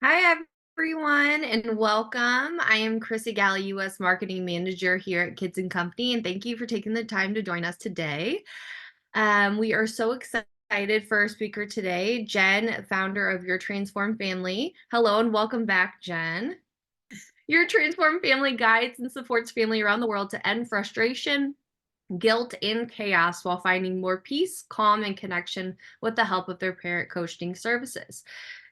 Hi, everyone, and welcome. I am Chrissy Galley, U.S. Marketing Manager here at Kids and Company, and thank you for taking the time to join us today. We are so excited for our speaker today, Jen, founder of Your Transformed Family. Hello, and welcome back, Jen. Your Transformed Family guides and supports family around the world to end frustration, guilt, and chaos while finding more peace, calm, and connection with the help of their parent coaching services.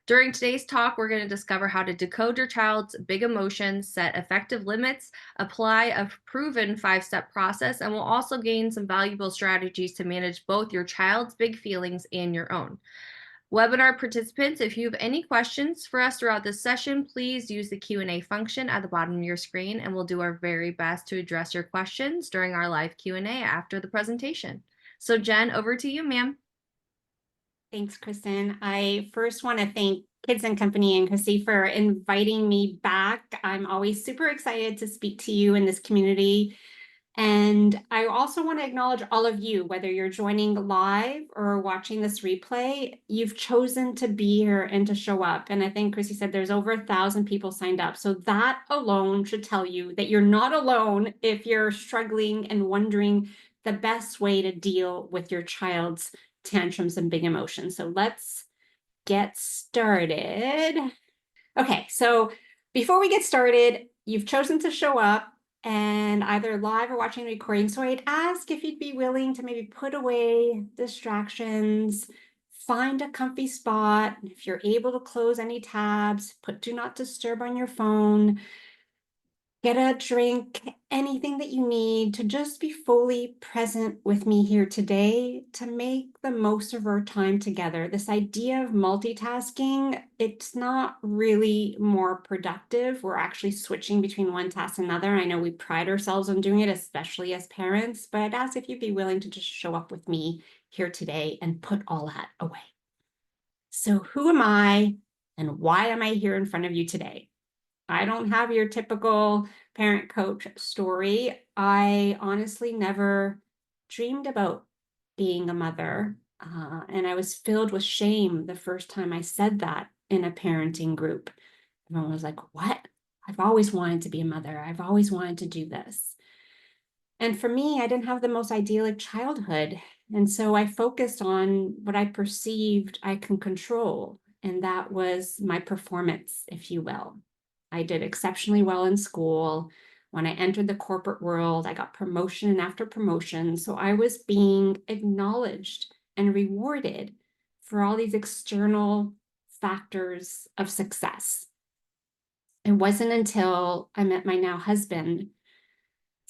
During today's talk, we're going to discover how to decode your child's big emotions, set effective limits, apply a proven 5-step process, and we'll also gain some valuable strategies to manage both your child's big feelings and your own. Webinar participants, if you have any questions for us throughout this session, please use the Q&A function at the bottom of your screen, and we'll do our very best to address your questions during our live Q&A after the presentation. So Jen, over to you, ma'am. Thanks, Kristen. I first want to thank Kids and Company and Chrissy for inviting me back. I'm always super excited to speak to you in this community. And I also want to acknowledge all of you, whether you're joining live or watching this replay, you've chosen to be here and to show up. And I think Chrissy said there's over 1,000 people signed up. So that alone should tell you that you're not alone if you're struggling and wondering the best way to deal with your child's tantrums and big emotions. So let's get started. Okay, so before we get started, you've chosen to show up and either live or watching the recording. So I'd ask if you'd be willing to maybe put away distractions, find a comfy spot. If you're able to close any tabs, put do not disturb on your phone, get a drink, anything that you need to just be fully present with me here today to make the most of our time together. This idea of multitasking, it's not really more productive. We're actually switching between one task and another. I know we pride ourselves on doing it, especially as parents, but I'd ask if you'd be willing to just show up with me here today and put all that away. So who am I and why am I here in front of you today? I don't have your typical parent coach story. I honestly never dreamed about being a mother. And I was filled with shame the first time I said that in a parenting group. Everyone was like, what? I've always wanted to be a mother. I've always wanted to do this. And for me, I didn't have the most idyllic childhood. And so I focused on what I perceived I can control. And that was my performance, if you will. I did exceptionally well in school. When I entered the corporate world, I got promotion after promotion. So I was being acknowledged and rewarded for all these external factors of success. It wasn't until I met my now husband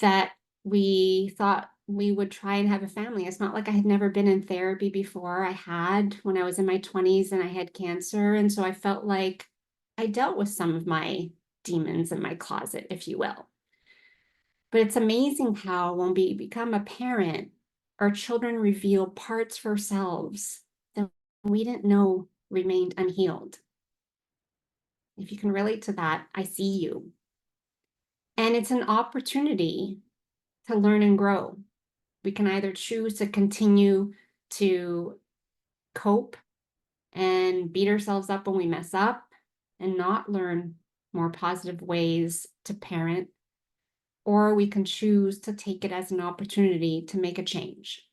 that we thought we would try and have a family. It's not like I had never been in therapy before. I had when I was in my 20s and I had cancer. And so I felt like I dealt with some of my demons in my closet, if you will. But it's amazing how when we become a parent, our children reveal parts of ourselves that we didn't know remained unhealed. If you can relate to that, I see you. And it's an opportunity to learn and grow. We can either choose to continue to cope and beat ourselves up when we mess up and not learn more positive ways to parent, or we can choose to take it as an opportunity to make a change.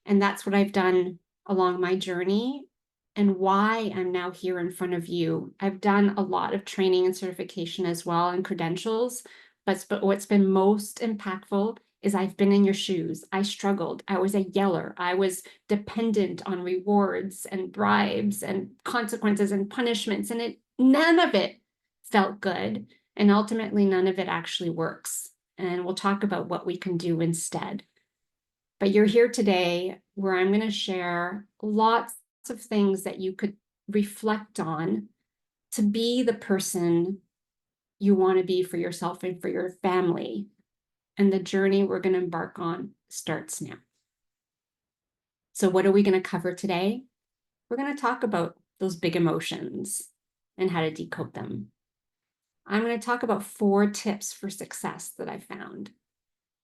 And that's what I've done along my journey and why I'm now here in front of you. I've done a lot of training and certification as well and credentials, but what's been most impactful is I've been in your shoes. I struggled. I was a yeller. I was dependent on rewards and bribes and consequences and punishments, and none of it felt good. And ultimately, none of it actually works. And we'll talk about what we can do instead. But you're here today where I'm going to share lots of things that you could reflect on to be the person you want to be for yourself and for your family. And the journey we're going to embark on starts now. So what are we going to cover today? We're going to talk about those big emotions and how to decode them. I'm going to talk about 4 tips for success that I found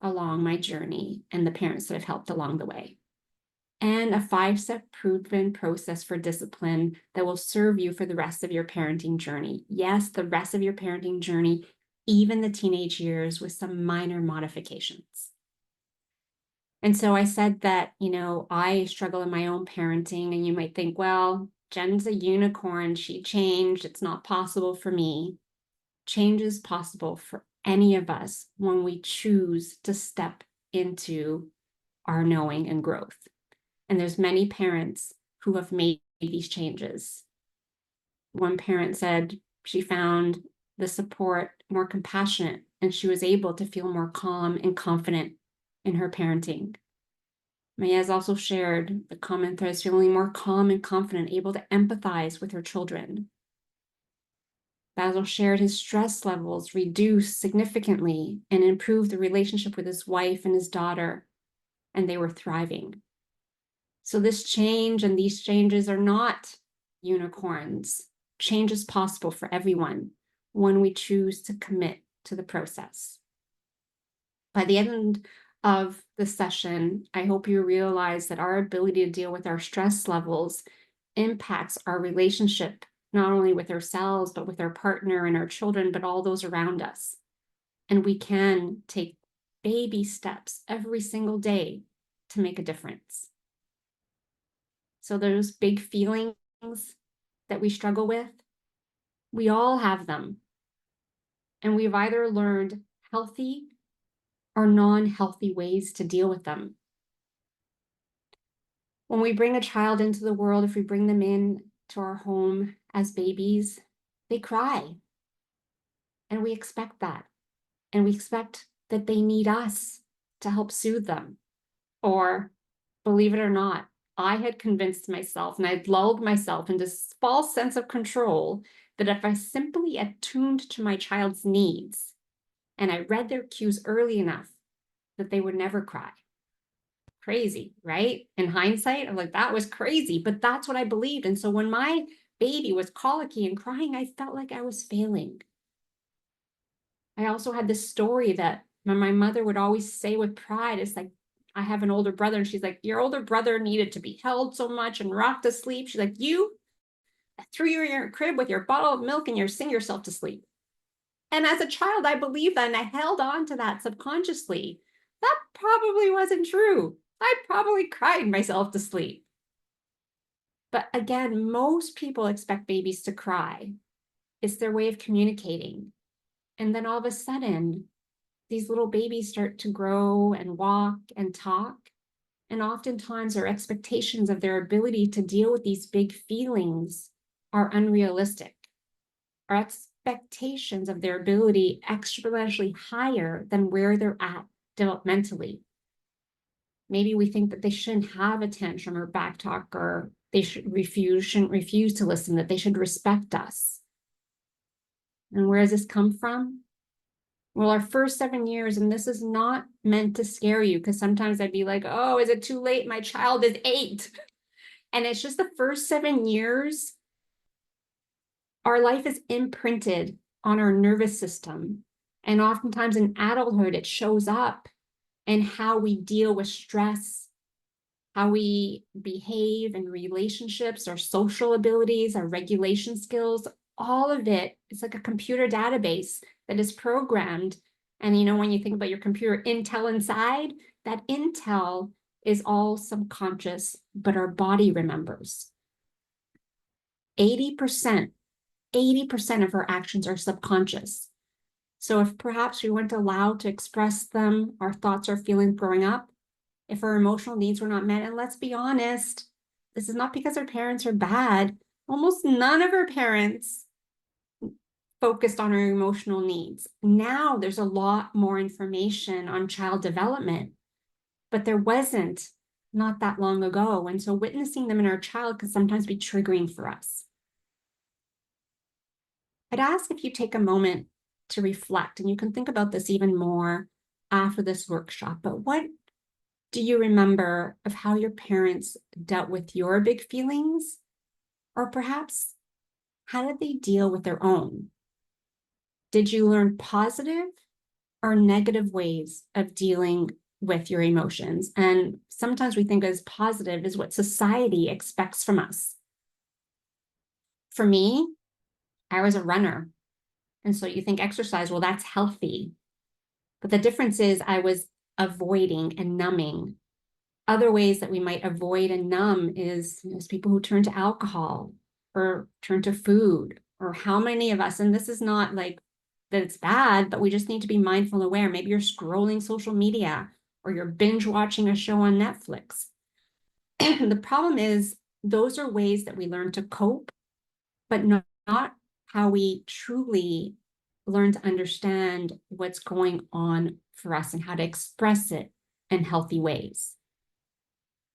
along my journey and the parents that I've helped along the way. and a 5-step proven process for discipline that will serve you for the rest of your parenting journey. Yes, the rest of your parenting journey, even the teenage years, with some minor modifications. And so I said that, I struggle in my own parenting, and you might think, well, Jen's a unicorn. She changed. It's not possible for me. Change is possible for any of us when we choose to step into our knowing and growth. And there's many parents who have made these changes. One parent said she found the support more compassionate, and she was able to feel more calm and confident in her parenting. Maya has also shared the common threads, feeling more calm and confident, able to empathize with her children. Basil shared his stress levels reduced significantly and improved the relationship with his wife and his daughter, and they were thriving. So this change and these changes are not unicorns. Change is possible for everyone when we choose to commit to the process. By the end of the session, I hope you realize that our ability to deal with our stress levels impacts our relationship, not only with ourselves, but with our partner and our children, but all those around us. And we can take baby steps every single day to make a difference. So those big feelings that we struggle with, we all have them. And we've either learned healthy or non-healthy ways to deal with them. When we bring a child into the world, if we bring them in to our home as babies, they cry. And we expect that. And we expect that they need us to help soothe them. Or, believe it or not, I had convinced myself and I'd lulled myself into this false sense of control that if I simply attuned to my child's needs and I read their cues early enough, that they would never cry. Crazy, right? In hindsight, I'm like, that was crazy, but that's what I believed. And so when my baby was colicky and crying, I felt like I was failing. I also had this story that my mother would always say with pride, it's like, I have an older brother, and she's like, your older brother needed to be held so much and rocked to sleep. She's like, you threw you in your crib with your bottle of milk and you sing yourself to sleep. And as a child, I believed that, and I held on to that subconsciously. That probably wasn't true. I probably cried myself to sleep. But again, most people expect babies to cry. It's their way of communicating. And then all of a sudden, these little babies start to grow and walk and talk. And oftentimes our expectations of their ability to deal with these big feelings are unrealistic. Our expectations of their ability exponentially higher than where they're at developmentally. Maybe we think that they shouldn't have a tantrum or back talk, or they shouldn't refuse to listen, that they should respect us. And where does this come from? Well, our first 7 years, and this is not meant to scare you, because sometimes I'd be like, oh, is it too late? My child is 8. And it's just the first 7 years, our life is imprinted on our nervous system. And oftentimes in adulthood, it shows up in how we deal with stress, how we behave in relationships, our social abilities, our regulation skills, all of it. It's like a computer database that is programmed. And when you think about your computer intel inside, that intel is all subconscious, but our body remembers. 80% of our actions are subconscious. So if perhaps we weren't allowed to express them, our thoughts or feelings growing up, if our emotional needs were not met, and let's be honest, this is not because our parents are bad. Almost none of our parents focused on our emotional needs. Now there's a lot more information on child development, but there wasn't not that long ago. And so witnessing them in our child can sometimes be triggering for us. I'd ask if you take a moment to reflect, and you can think about this even more after this workshop, but what do you remember of how your parents dealt with your big feelings? Or perhaps, how did they deal with their own? Did you learn positive or negative ways of dealing with your emotions. And sometimes we think as positive is what society expects from us. For me, I was a runner. And so you think exercise, well, that's healthy. But the difference is I was avoiding and numbing. Other ways that we might avoid and numb is people who turn to alcohol or turn to food, or how many of us, and this is not like that it's bad, but we just need to be mindful and aware. Maybe you're scrolling social media or you're binge watching a show on Netflix. The problem is those are ways that we learn to cope, but not how we truly learn to understand what's going on for us and how to express it in healthy ways.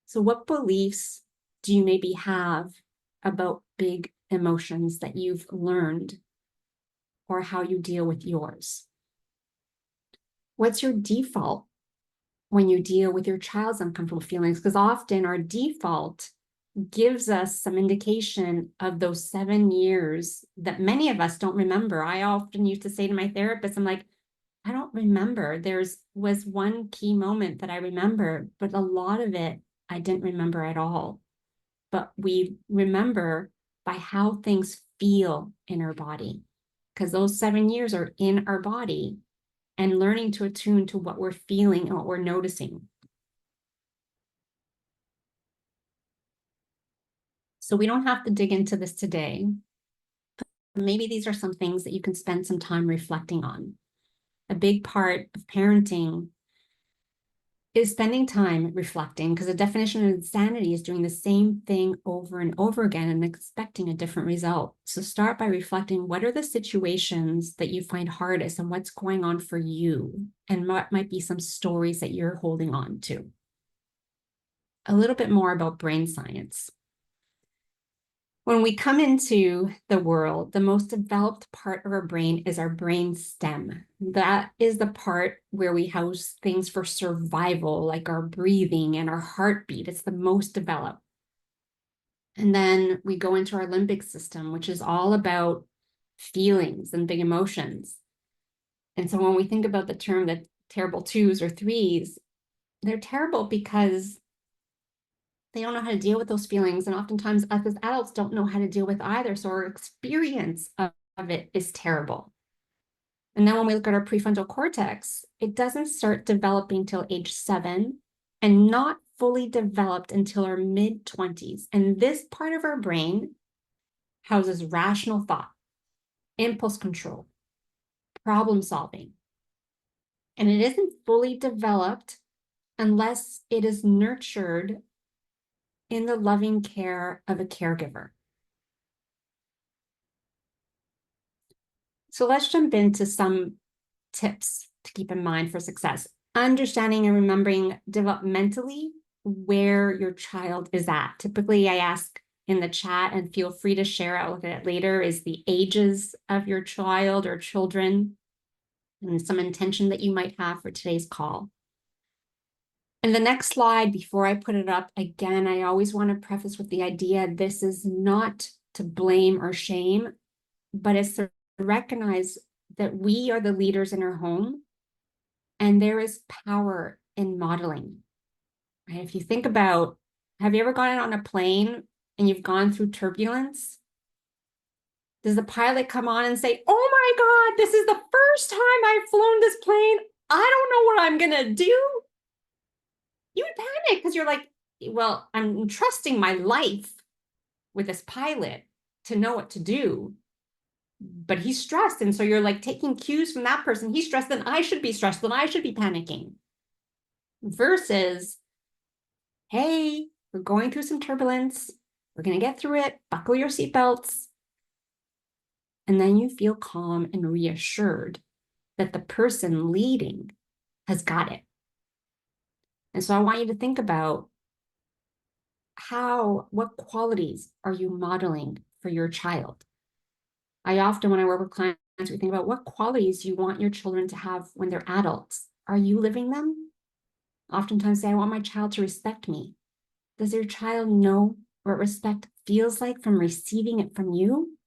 So what beliefs do you maybe have about big emotions that you've learned, or how you deal with yours? What's your default when you deal with your child's uncomfortable feelings? Because often our default gives us some indication of those 7 years that many of us don't remember. I often used to say to my therapist, I'm like, I don't remember. Was one key moment that I remember, but a lot of it I didn't remember at all. But we remember by how things feel in our body, because those 7 years are in our body, and learning to attune to what we're feeling and what we're noticing. So we don't have to dig into this today. Maybe these are some things that you can spend some time reflecting on. A big part of parenting is spending time reflecting, because the definition of insanity is doing the same thing over and over again and expecting a different result. So start by reflecting, what are the situations that you find hardest and what's going on for you, and what might be some stories that you're holding on to. A little bit more about brain science. When we come into the world, the most developed part of our brain is our brain stem. That is the part where we house things for survival, like our breathing and our heartbeat. It's the most developed. And then we go into our limbic system, which is all about feelings and big emotions. And so when we think about the term that terrible twos or threes, they're terrible because they don't know how to deal with those feelings. And oftentimes us as adults don't know how to deal with either. So our experience of it is terrible. And then when we look at our prefrontal cortex, it doesn't start developing till age 7 and not fully developed until our mid-20s. And this part of our brain houses rational thought, impulse control, problem solving. And it isn't fully developed unless it is nurtured in the loving care of a caregiver. So let's jump into some tips to keep in mind for success. Understanding and remembering developmentally where your child is at. Typically, I ask in the chat, and feel free to share, I'll look at it later, is the ages of your child or children, and some intention that you might have for today's call. And the next slide, before I put it up, again, I always want to preface with the idea this is not to blame or shame, but it's to recognize that we are the leaders in our home, and there is power in modeling. Right? If you think about, have you ever gone on a plane and you've gone through turbulence? Does the pilot come on and say, oh my God, this is the first time I've flown this plane. I don't know what I'm going to do. You would panic because you're like, well, I'm trusting my life with this pilot to know what to do. But he's stressed. And so you're like taking cues from that person. He's stressed, then I should be stressed, then I should be panicking. Versus, hey, we're going through some turbulence. We're going to get through it. Buckle your seatbelts. And then you feel calm and reassured that the person leading has got it. And so I want you to think about what qualities are you modeling for your child? I often, when I work with clients, we think about what qualities you want your children to have when they're adults. Are you living them? Oftentimes say, I want my child to respect me. Does your child know what respect feels like from receiving it from you?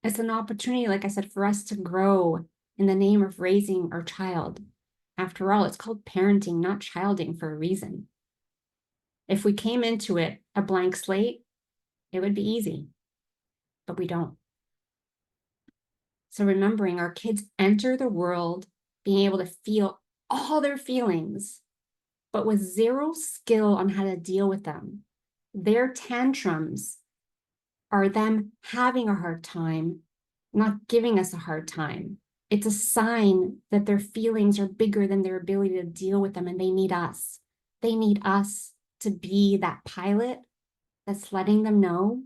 It's an opportunity, like I said, for us to grow in the name of raising our child. After all, it's called parenting, not childing, for a reason. If we came into it a blank slate, it would be easy, but we don't. So remembering our kids enter the world being able to feel all their feelings, but with zero skill on how to deal with them. Their tantrums are them having a hard time, not giving us a hard time. It's a sign that their feelings are bigger than their ability to deal with them, and they need us. They need us to be that pilot that's letting them know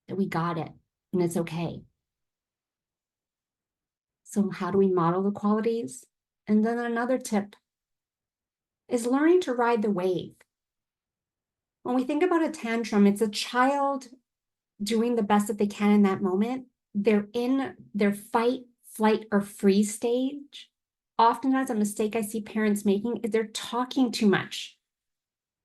that we got it and it's okay. So how do we model the qualities? And then another tip is learning to ride the wave. When we think about a tantrum, it's a child doing the best that they can in that moment. They're in their fight, flight, or freeze stage. Oftentimes, a mistake I see parents making is they're talking too much.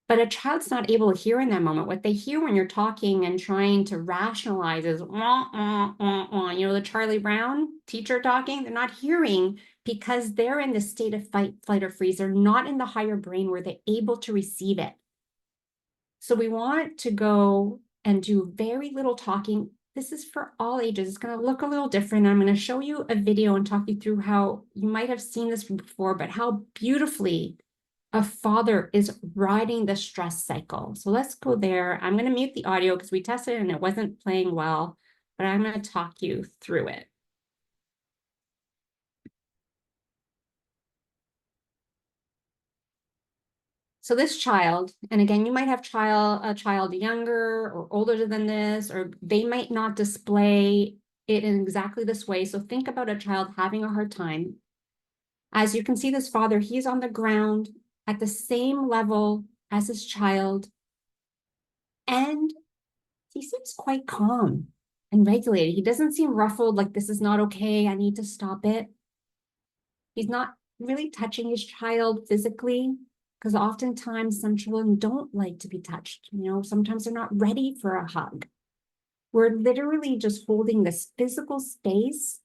But a child's not able to hear in that moment. What they hear when you're talking and trying to rationalize is, wah, wah, wah, wah. You know, the Charlie Brown teacher talking, they're not hearing because they're in the state of fight, flight, or freeze. They're not in the higher brain where they're able to receive it. So we want to go and do very little talking. This is for all ages. It's going to look a little different. I'm going to show you a video and talk you through how you might have seen this before, but how beautifully a father is riding the stress cycle. So let's go there. I'm going to mute the audio because we tested it and it wasn't playing well, but I'm going to talk you through it. So this child, and again, you might have a child younger or older than this, or they might not display it in exactly this way. So think about a child having a hard time. As you can see, this father, he's on the ground at the same level as his child, and he seems quite calm and regulated. He doesn't seem ruffled, like this is not okay, I need to stop it. He's not really touching his child physically, because oftentimes some children don't like to be touched. You know, sometimes they're not ready for a hug. We're literally just holding this physical space,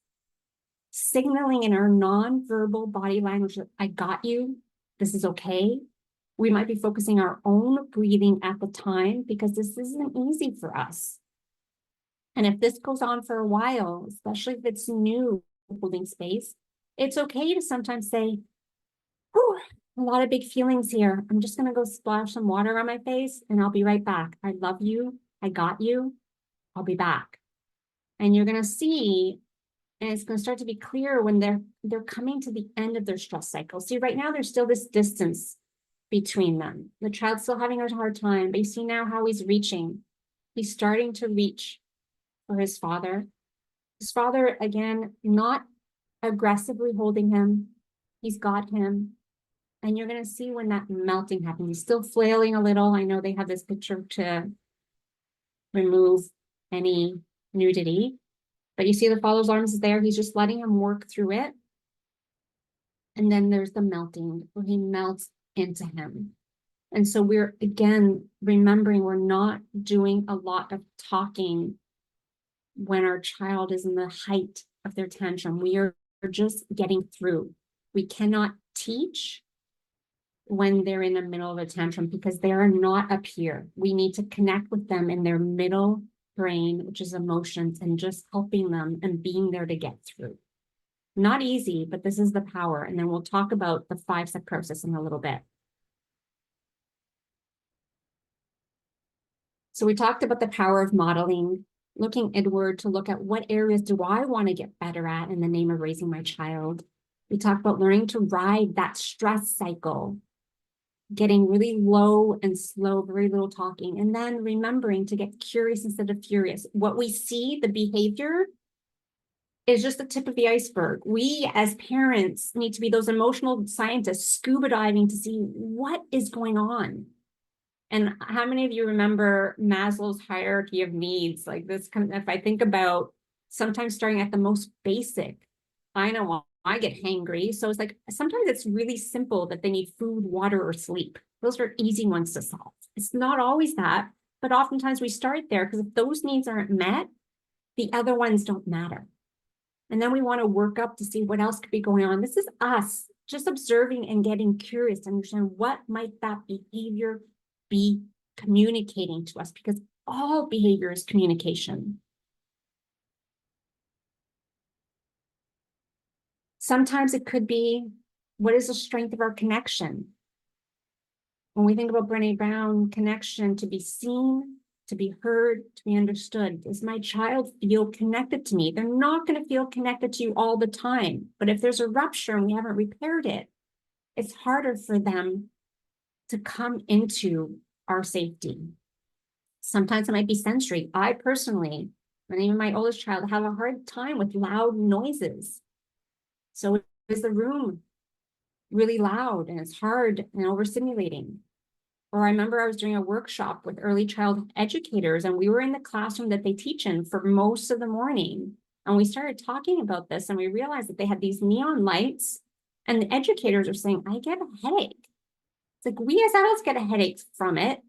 signaling in our non-verbal body language that I got you, this is okay. We might be focusing our own breathing at the time because this isn't easy for us. And if this goes on for a while, especially if it's new holding space, it's okay to sometimes say, oh, a lot of big feelings here. I'm just going to go splash some water on my face and I'll be right back. I love you. I got you. I'll be back. And you're going to see, and it's going to start to be clear when they're coming to the end of their stress cycle. See, right now, there's still this distance between them. The child's still having a hard time, but you see now how he's reaching. He's starting to reach for his father. His father, again, not aggressively holding him. He's got him. And you're going to see when that melting happens. He's still flailing a little. I know they have this picture to remove any nudity, but you see the father's arms is there. He's just letting him work through it. And then there's the melting where he melts into him. And so we're, again, remembering we're not doing a lot of talking when our child is in the height of their tantrum. We are just getting through. We cannot teach when they're in the middle of a tantrum because they are not up here. We need to connect with them in their middle brain, which is emotions, and just helping them and being there to get through. Not easy, but this is the power. And then we'll talk about the 5-step process in a little bit. So we talked about the power of modeling, looking inward to look at what areas do I want to get better at in the name of raising my child. We talked about learning to ride that stress cycle, getting really low and slow, very little talking, and then remembering to get curious instead of furious. What we see, the behavior, is just the tip of the iceberg. We as parents need to be those emotional scientists scuba diving to see what is going on. And how many of you remember Maslow's hierarchy of needs? Like this, if I think about sometimes starting at the most basic, I know I get hangry. So it's like, sometimes it's really simple that they need food, water, or sleep. Those are easy ones to solve. It's not always that, but oftentimes we start there because if those needs aren't met, the other ones don't matter. And then we want to work up to see what else could be going on. This is us just observing and getting curious to understand what might that behavior be communicating to us, because all behavior is communication. Sometimes it could be, what is the strength of our connection? When we think about Brené Brown, connection, to be seen, to be heard, to be understood. Does my child feel connected to me? They're not going to feel connected to you all the time. But if there's a rupture and we haven't repaired it, it's harder for them to come into our safety. Sometimes it might be sensory. I personally, and even my oldest child, have a hard time with loud noises. So is the room really loud and it's hard and overstimulating? Or I remember I was doing a workshop with early child educators, and we were in the classroom that they teach in for most of the morning. And we started talking about this, and we realized that they had these neon lights, and the educators are saying, I get a headache. It's like, we as adults get a headache from it.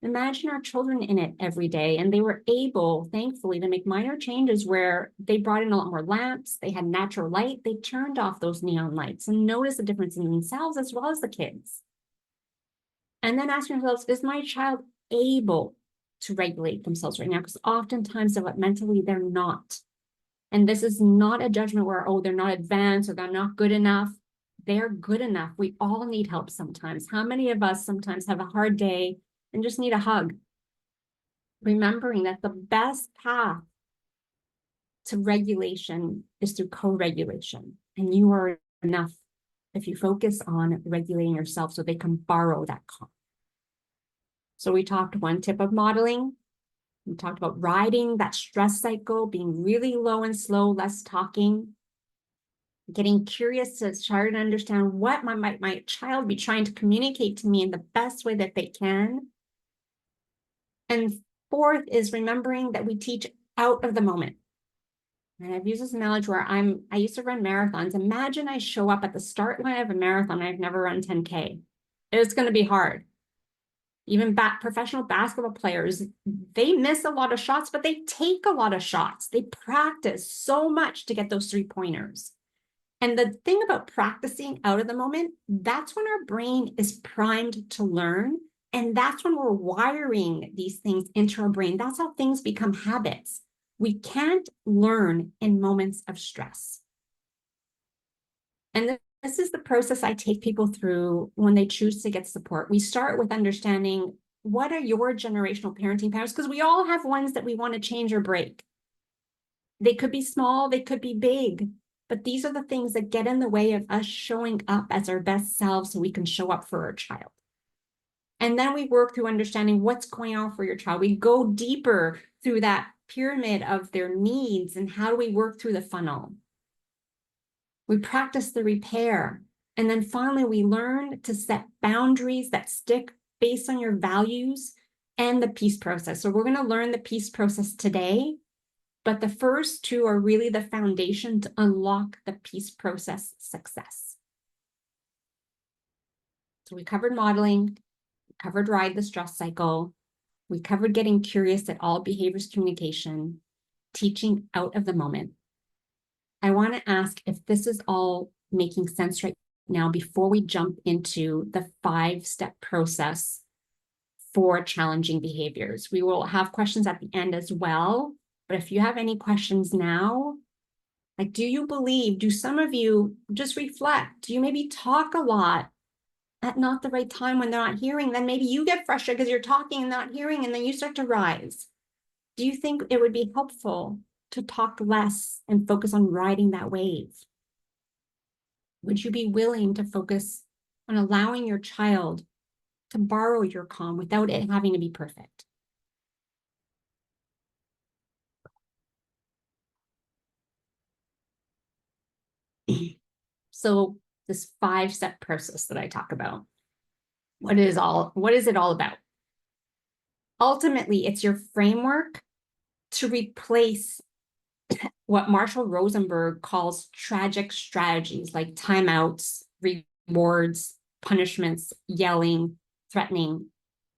Imagine our children in it every day. And they were able, thankfully, to make minor changes where they brought in a lot more lamps, they had natural light, they turned off those neon lights and noticed the difference in themselves as well as the kids. And then asking ourselves, is my child able to regulate themselves right now? Because oftentimes mentally they're not. And this is not a judgment where, oh, they're not advanced or they're not good enough. They're good enough. We all need help sometimes. How many of us sometimes have a hard day and just need a hug? Remembering that the best path to regulation is through co-regulation. And you are enough if you focus on regulating yourself so they can borrow that calm. So we talked one tip of modeling. We talked about riding that stress cycle, being really low and slow, less talking, getting curious to try to understand what my child be trying to communicate to me in the best way that they can. And fourth is remembering that we teach out of the moment. And I've used this analogy where I used to run marathons. Imagine I show up at the start line of a marathon. I've never run 10K. It's going to be hard. Even professional basketball players, they miss a lot of shots, but they take a lot of shots. They practice so much to get those 3-pointers. And the thing about practicing out of the moment, that's when our brain is primed to learn. And that's when we're wiring these things into our brain. That's how things become habits. We can't learn in moments of stress. And this is the process I take people through when they choose to get support. We start with understanding, what are your generational parenting patterns? Because we all have ones that we want to change or break. They could be small, they could be big, but these are the things that get in the way of us showing up as our best selves so we can show up for our child. And then we work through understanding what's going on for your child. We go deeper through that pyramid of their needs and how do we work through the funnel. We practice the repair. And then finally, we learn to set boundaries that stick based on your values and the peace process. So we're going to learn the peace process today, but the first two are really the foundation to unlock the peace process success. So we covered modeling, we covered ride the stress cycle, we covered getting curious at all behaviors communication, teaching out of the moment. I want to ask if this is all making sense right now before we jump into the 5-step process for challenging behaviors. We will have questions at the end as well, but if you have any questions now, like, do some of you just reflect? Do you maybe talk a lot at not the right time when they're not hearing? Then maybe you get frustrated because you're talking and not hearing, and then you start to rise. Do you think it would be helpful to talk less and focus on riding that wave? Would you be willing to focus on allowing your child to borrow your calm without it having to be perfect? So this 5-step process that I talk about, what is it all about? Ultimately, it's your framework to replace what Marshall Rosenberg calls tragic strategies, like timeouts, rewards, punishments, yelling, threatening.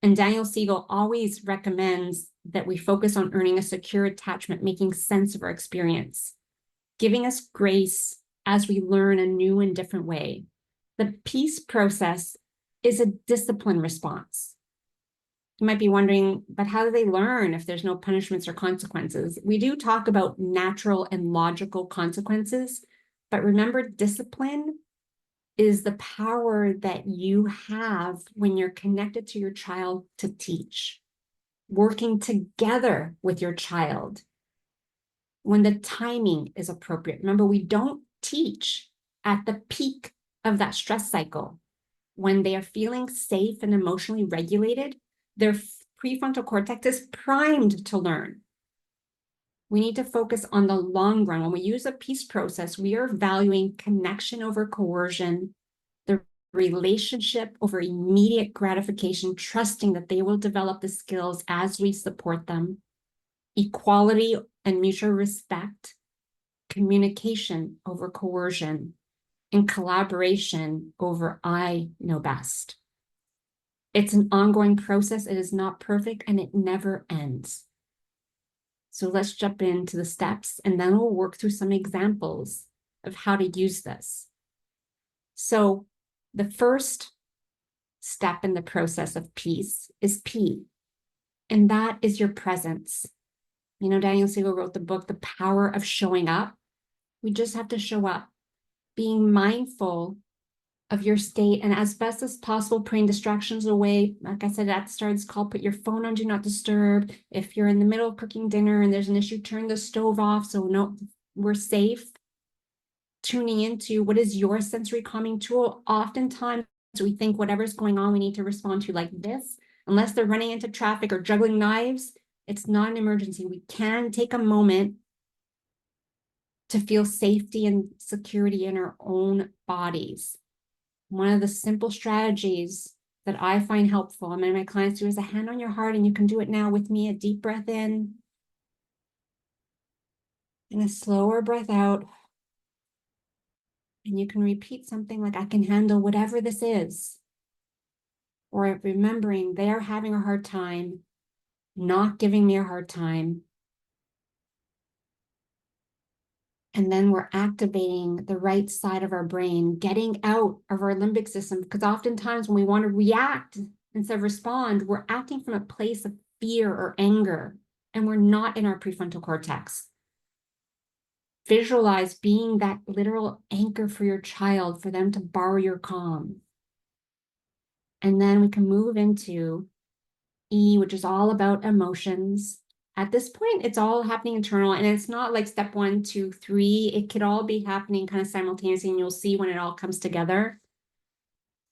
And Daniel Siegel always recommends that we focus on earning a secure attachment, making sense of our experience, giving us grace as we learn a new and different way. The peace process is a discipline response. You might be wondering, but how do they learn if there's no punishments or consequences? We do talk about natural and logical consequences, but remember, discipline is the power that you have when you're connected to your child to teach, working together with your child when the timing is appropriate. Remember, we don't teach at the peak of that stress cycle. When they are feeling safe and emotionally regulated, their prefrontal cortex is primed to learn. We need to focus on the long run. When we use a peace process, we are valuing connection over coercion, the relationship over immediate gratification, trusting that they will develop the skills as we support them, equality and mutual respect, communication over coercion, and collaboration over I know best. It's an ongoing process. It is not perfect and it never ends. So let's jump into the steps and then we'll work through some examples of how to use this. So the first step in the process of peace is P, and that is your presence. You know, Daniel Siegel wrote the book, The Power of Showing Up. We just have to show up, being mindful of your state, and as best as possible, putting distractions away. Like I said at the start of this call, put your phone on do not disturb. If you're in the middle of cooking dinner and there's an issue, turn the stove off so no, we're safe. Tuning into what is your sensory calming tool. Oftentimes we think whatever's going on, we need to respond to like this. Unless they're running into traffic or juggling knives, it's not an emergency. We can take a moment to feel safety and security in our own bodies. One of the simple strategies that I find helpful, and many of my clients do, is a hand on your heart, and you can do it now with me, a deep breath in and a slower breath out. And you can repeat something like, I can handle whatever this is. Or remembering they are having a hard time, not giving me a hard time. And then we're activating the right side of our brain, getting out of our limbic system. Because oftentimes when we want to react instead of respond, we're acting from a place of fear or anger, and we're not in our prefrontal cortex. Visualize being that literal anchor for your child, for them to borrow your calm. And then we can move into E, which is all about emotions. At this point, it's all happening internal, and it's not like step 1, 2, 3. It could all be happening kind of simultaneously, and you'll see when it all comes together.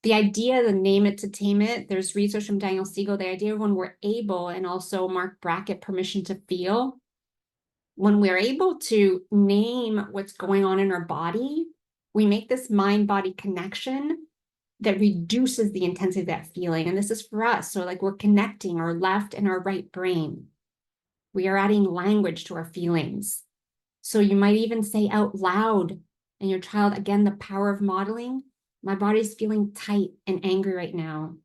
The idea, the name it to tame it, there's research from Daniel Siegel, the idea of when we're able, and also Mark Brackett, permission to feel. When we're able to name what's going on in our body, we make this mind-body connection that reduces the intensity of that feeling. And this is for us. So like we're connecting our left and our right brain. We are adding language to our feelings. So you might even say out loud, and your child, again, the power of modeling. My body's feeling tight and angry right now.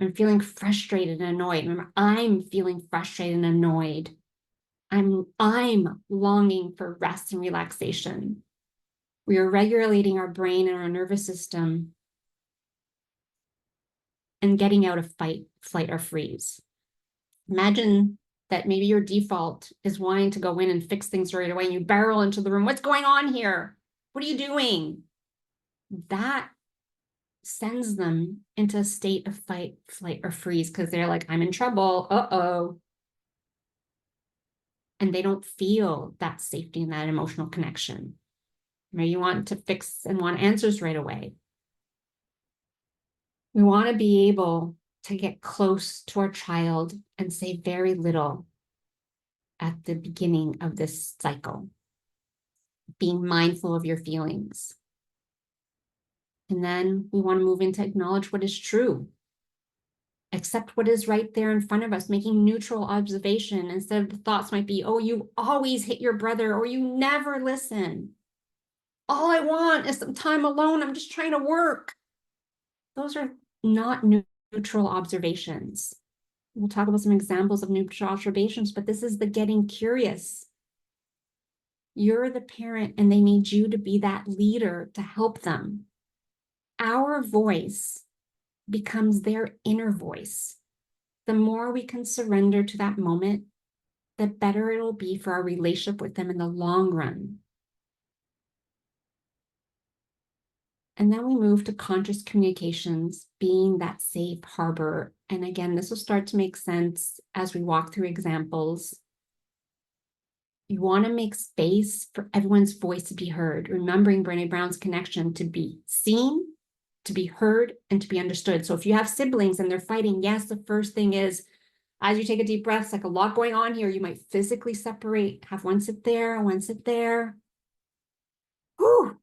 I'm feeling frustrated and annoyed. Remember, I'm feeling frustrated and annoyed. I'm longing for rest and relaxation. We are regulating our brain and our nervous system and getting out of fight, flight, or freeze. Imagine that maybe your default is wanting to go in and fix things right away, and you barrel into the room. What's going on here? What are you doing? That sends them into a state of fight, flight, or freeze because they're like, I'm in trouble. Uh-oh. And they don't feel that safety and that emotional connection. Maybe you want to fix and want answers right away. We want to be able to get close to our child and say very little at the beginning of this cycle, being mindful of your feelings. And then we want to move into acknowledge what is true, accept what is right there in front of us, making neutral observation instead of the thoughts might be, oh, you always hit your brother, or you never listen. All I want is some time alone. I'm just trying to work. Those are not neutral observations. We'll talk about some examples of neutral observations, but this is the getting curious. You're the parent and they need you to be that leader to help them. our voice becomes their inner voice. The more we can surrender to that moment, the better it'll be for our relationship with them in the long run. And then we move to conscious communications, being that safe harbor. And again, this will start to make sense as we walk through examples. You want to make space for everyone's voice to be heard, remembering Brené Brown's connection to be seen, to be heard, and to be understood. So if you have siblings and they're fighting, yes, the first thing is, as you take a deep breath, it's like a lot going on here. You might physically separate, have one sit there, one sit there. Whew,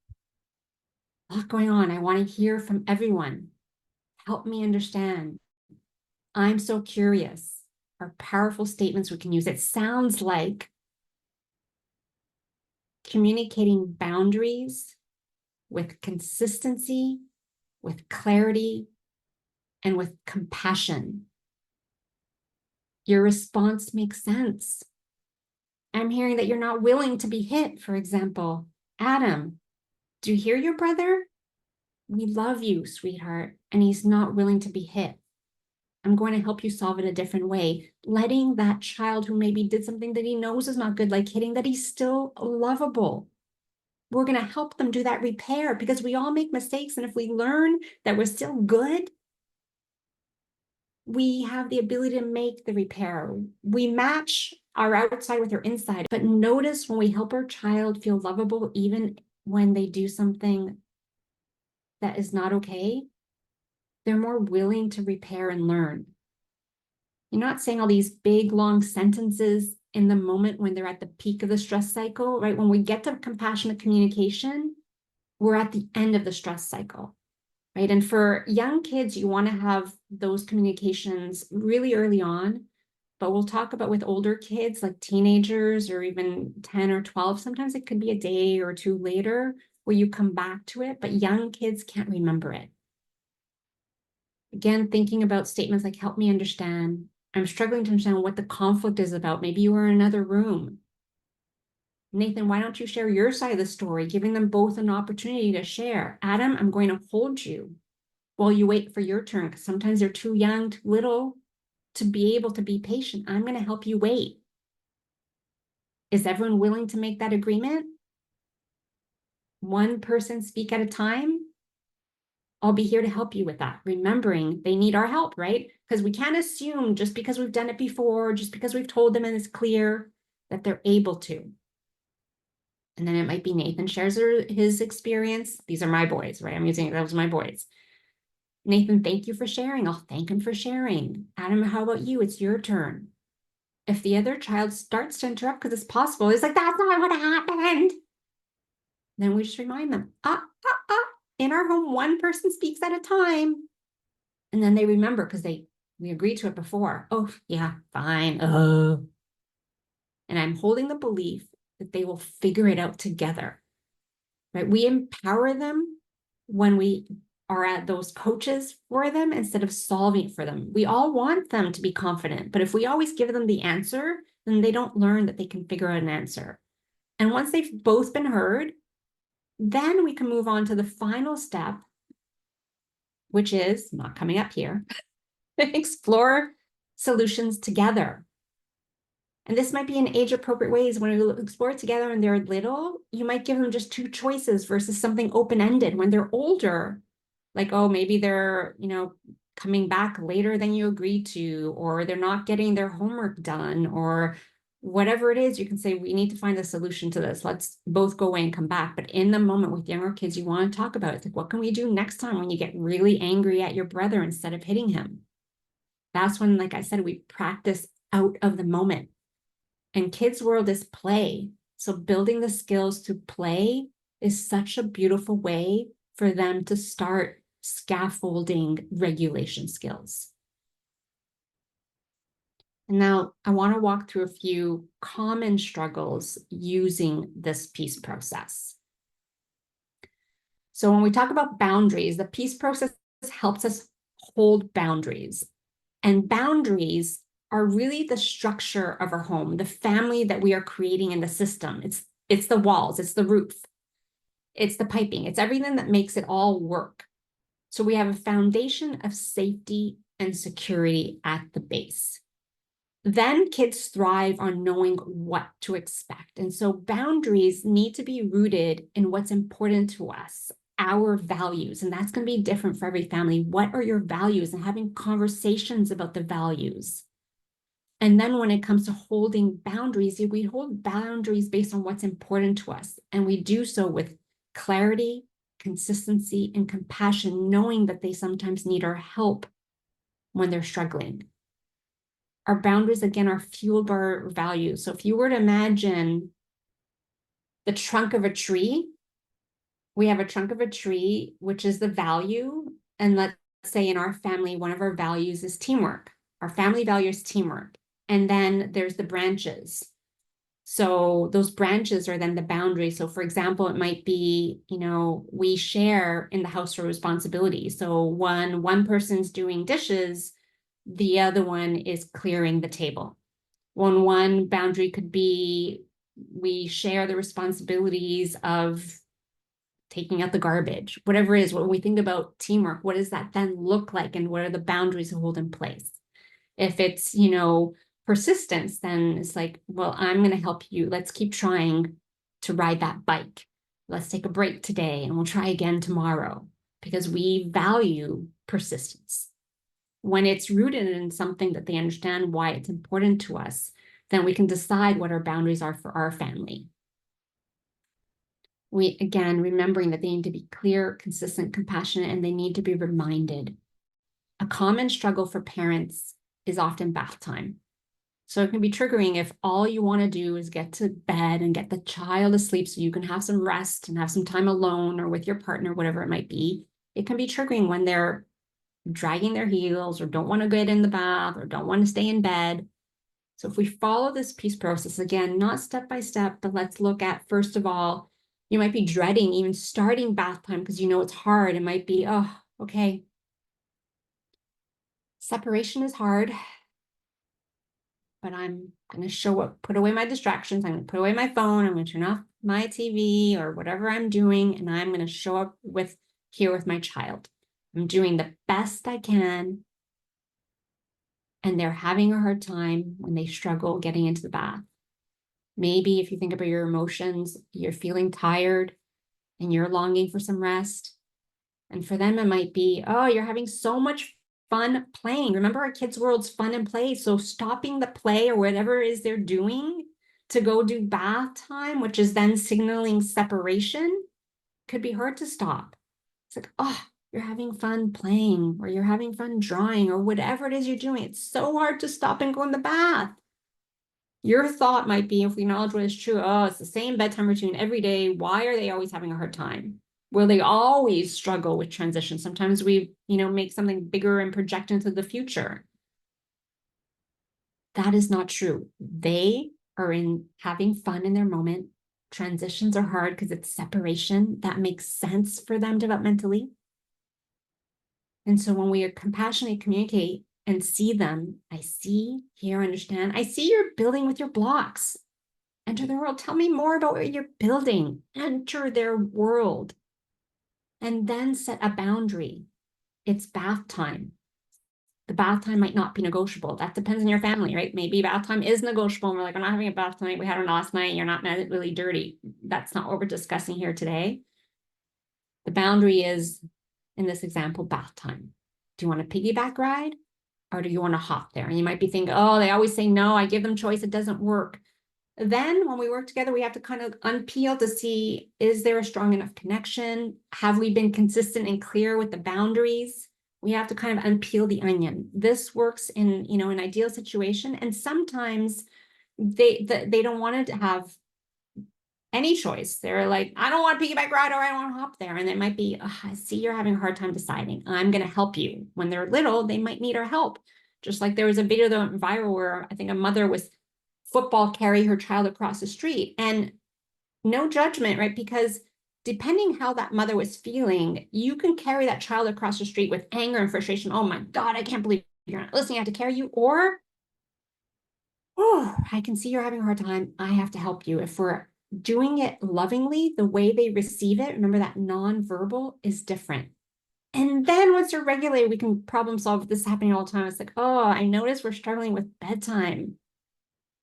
a lot going on. I want to hear from everyone. Help me understand. I'm so curious. Are powerful statements we can use. It sounds like communicating boundaries with consistency, with clarity, and with compassion. Your response makes sense. I'm hearing that you're not willing to be hit, for example. Adam, do you hear your brother? We love you, sweetheart, and he's not willing to be hit. I'm going to help you solve it a different way. Letting that child who maybe did something that he knows is not good, like hitting, that he's still lovable. We're going to help them do that repair because we all make mistakes. And if we learn that we're still good, we have the ability to make the repair. We match our outside with our inside. But notice when we help our child feel lovable, even when they do something that is not okay, they're more willing to repair and learn. You're not saying all these big, long sentences in the moment when they're at the peak of the stress cycle, right? When we get to compassionate communication, we're at the end of the stress cycle, right? And for young kids, you want to have those communications really early on. But we'll talk about with older kids, like teenagers or even 10 or 12, sometimes it could be a day or two later where you come back to it, but young kids can't remember it. Again, thinking about statements like, help me understand. I'm struggling to understand what the conflict is about. Maybe you were in another room. Nathan, why don't you share your side of the story, giving them both an opportunity to share. Adam, I'm going to hold you while you wait for your turn, because sometimes they're too young, too little to be able to be patient. I'm going to help you wait. Is everyone willing to make that agreement? One person speak at a time? I'll be here to help you with that. Remembering they need our help, right? Because we can't assume just because we've done it before, just because we've told them and it's clear that they're able to. And then it might be Nathan shares his experience. These are my boys, right? I'm using those my boys. Nathan, thank you for sharing. I'll thank him for sharing. Adam, how about you? It's your turn. If the other child starts to interrupt because it's possible, it's like, that's not what happened. Then we just remind them, in our home, one person speaks at a time. And then they remember because we agreed to it before. Oh, yeah, fine. And I'm holding the belief that they will figure it out together, right? We empower them when we are at those coaches for them instead of solving it for them. We all want them to be confident, but if we always give them the answer, then they don't learn that they can figure out an answer. And once they've both been heard, then we can move on to the final step, which is not coming up here. Explore solutions together. And this might be in age-appropriate ways. When we explore it together and they're little, you might give them just two choices versus something open-ended. When they're older, like, oh, maybe they're, coming back later than you agreed to, or they're not getting their homework done, or whatever it is, you can say, we need to find a solution to this. Let's both go away and come back. But in the moment with younger kids, you want to talk about it. It's like, what can we do next time when you get really angry at your brother instead of hitting him? That's when, like I said, we practice out of the moment. And kids' world is play. So building the skills to play is such a beautiful way for them to start scaffolding regulation skills. And now I want to walk through a few common struggles using this peace process. So when we talk about boundaries, the peace process helps us hold boundaries. And boundaries are really the structure of our home, the family that we are creating in the system. It's the walls, it's the roof, it's the piping, it's everything that makes it all work. So we have a foundation of safety and security at the base. Then kids thrive on knowing what to expect. And so boundaries need to be rooted in what's important to us, our values. And that's going to be different for every family. What are your values? And having conversations about the values. And then when it comes to holding boundaries, we hold boundaries based on what's important to us. And we do so with clarity, consistency, and compassion, knowing that they sometimes need our help when they're struggling. Our boundaries, again, are fueled by our values. So if you were to imagine the trunk of a tree, we have a trunk of a tree, which is the value. And let's say in our family, one of our values is teamwork. Our family value is teamwork. And then there's the branches. So those branches are then the boundary. So for example, it might be, we share in the household responsibility. So one person's doing dishes, the other one is clearing the table. One boundary could be we share the responsibilities of taking out the garbage, whatever it is. When we think about teamwork, what does that then look like? And what are the boundaries to hold in place? If it's, persistence, then it's like, well, I'm going to help you. Let's keep trying to ride that bike. Let's take a break today and we'll try again tomorrow because we value persistence. When it's rooted in something that they understand why it's important to us, then we can decide what our boundaries are for our family. We, again, remembering that they need to be clear, consistent, compassionate, and they need to be reminded. A common struggle for parents is often bath time. So it can be triggering if all you want to do is get to bed and get the child asleep so you can have some rest and have some time alone or with your partner, whatever it might be. It can be triggering when they're dragging their heels or don't want to get in the bath or don't want to stay in bed. So if we follow this peace process, again, not step by step, but let's look at, first of all, you might be dreading even starting bath time because it's hard. It might be, oh, okay. Separation is hard, but I'm going to show up, put away my distractions. I'm going to put away my phone. I'm going to turn off my TV or whatever I'm doing. And I'm going to show up here with my child. I'm doing the best I can. And they're having a hard time when they struggle getting into the bath. Maybe if you think about your emotions, you're feeling tired and you're longing for some rest. And for them, it might be, oh, you're having so much fun playing. Remember, our kids' world's fun and play. So stopping the play or whatever it is they're doing to go do bath time, which is then signaling separation, could be hard to stop. It's like, oh, you're having fun playing or you're having fun drawing or whatever it is you're doing. It's so hard to stop and go in the bath. Your thought might be, if we acknowledge what is true, oh, it's the same bedtime routine every day. Why are they always having a hard time? Will they always struggle with transition? Sometimes we, make something bigger and project into the future. That is not true. They are having fun in their moment. Transitions are hard because it's separation. That makes sense for them developmentally. And so when we compassionately communicate and see them, I see, hear, understand. I see you're building with your blocks. Enter their world. Tell me more about what you're building. Enter their world. And then set a boundary. It's bath time. The bath time might not be negotiable. That depends on your family, right? Maybe bath time is negotiable. And we're like, we're not having a bath tonight. We had one last night. You're not really dirty. That's not what we're discussing here today. The boundary is, in this example, bath time. Do you want a piggyback ride or do you want to hop there? And you might be thinking, oh, they always say no. I give them choice. It doesn't work. Then when we work together, we have to kind of unpeel to see, is there a strong enough connection? Have we been consistent and clear with the boundaries? We have to kind of unpeel the onion. This works in, an ideal situation. And sometimes they don't want to have any choice. They're like, I don't want to piggyback ride or I don't want to hop there. And it might be, oh, I see you're having a hard time deciding. I'm going to help you. When they're little, they might need our help. Just like there was a video that went viral where I think a mother was football carry her child across the street, and no judgment, right? Because depending how that mother was feeling, you can carry that child across the street with anger and frustration. Oh my God, I can't believe you're not listening. I have to carry you. Or, oh, I can see you're having a hard time. I have to help you. If we're doing it lovingly, the way they receive it, remember that nonverbal is different. And then once you're regulated, we can problem solve. This is happening all the time. It's like, oh, I noticed we're struggling with bedtime.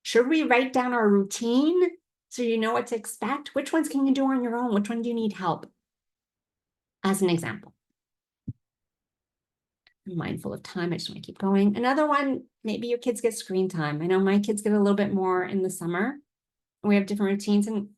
Should we write down our routine so you know what to expect? Which ones can you do on your own? Which one do you need help? As an example. I'm mindful of time. I just want to keep going. Another one, maybe your kids get screen time. I know my kids get a little bit more in the summer. We have different routines and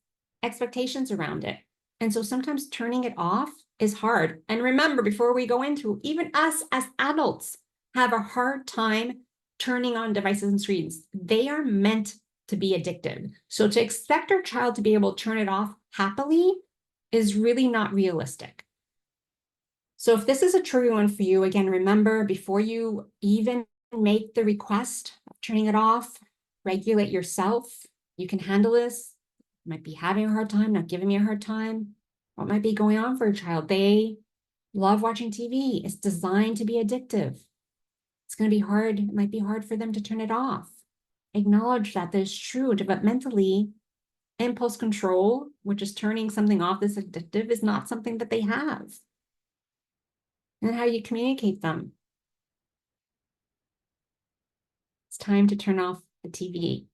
expectations around it. And so sometimes turning it off is hard. And remember, before we go into, even us as adults have a hard time turning on devices and screens. They are meant to be addictive. So to expect our child to be able to turn it off happily is really not realistic. So if this is a trigger one for you, again, remember, before you even make the request of turning it off, regulate yourself. You can handle this. You might be having a hard time, not giving me a hard time. What might be going on for a child? They love watching TV. It's designed to be addictive. It's going to be hard. It might be hard for them to turn it off. Acknowledge that is true. Developmentally, impulse control, which is turning something off that's addictive, is not something that they have. And how you communicate them. It's time to turn off the TV.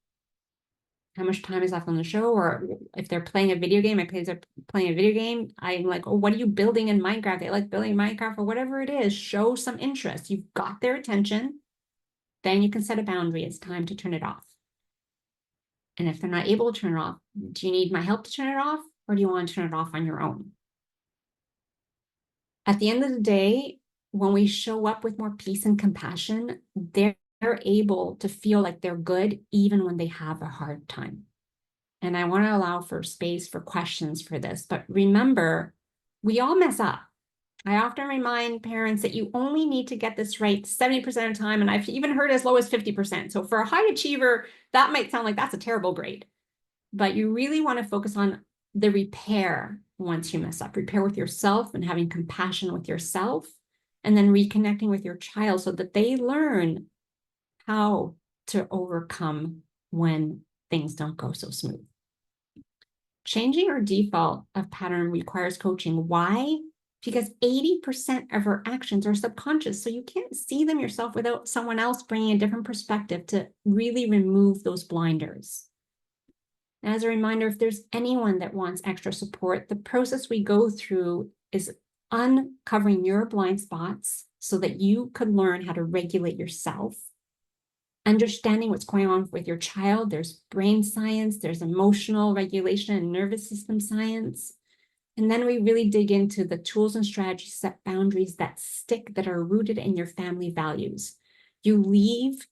How much time is left on the show? Or if they're playing a video game, my kids are playing a video game, I'm like, oh, what are you building in Minecraft? They like building Minecraft or whatever it is. Show some interest. You've got their attention. Then you can set a boundary. It's time to turn it off. And if they're not able to turn it off, do you need my help to turn it off? Or do you want to turn it off on your own? At the end of the day, when we show up with more peace and compassion, they're able to feel like they're good even when they have a hard time. And I want to allow for space for questions for this. But remember, we all mess up. I often remind parents that you only need to get this right 70% of the time. And I've even heard as low as 50%. So for a high achiever, that might sound like that's a terrible grade. But you really want to focus on the repair once you mess up. Repair with yourself and having compassion with yourself. And then reconnecting with your child so that they learn how to overcome when things don't go so smooth. Changing our default of pattern requires coaching. Why? Because 80% of our actions are subconscious. So you can't see them yourself without someone else bringing a different perspective to really remove those blinders. As a reminder, if there's anyone that wants extra support, the process we go through is uncovering your blind spots so that you can learn how to regulate yourself, understanding what's going on with your child. There's brain science, there's emotional regulation and nervous system science. And then we really dig into the tools and strategies, set boundaries that stick, that are rooted in your family values. You leave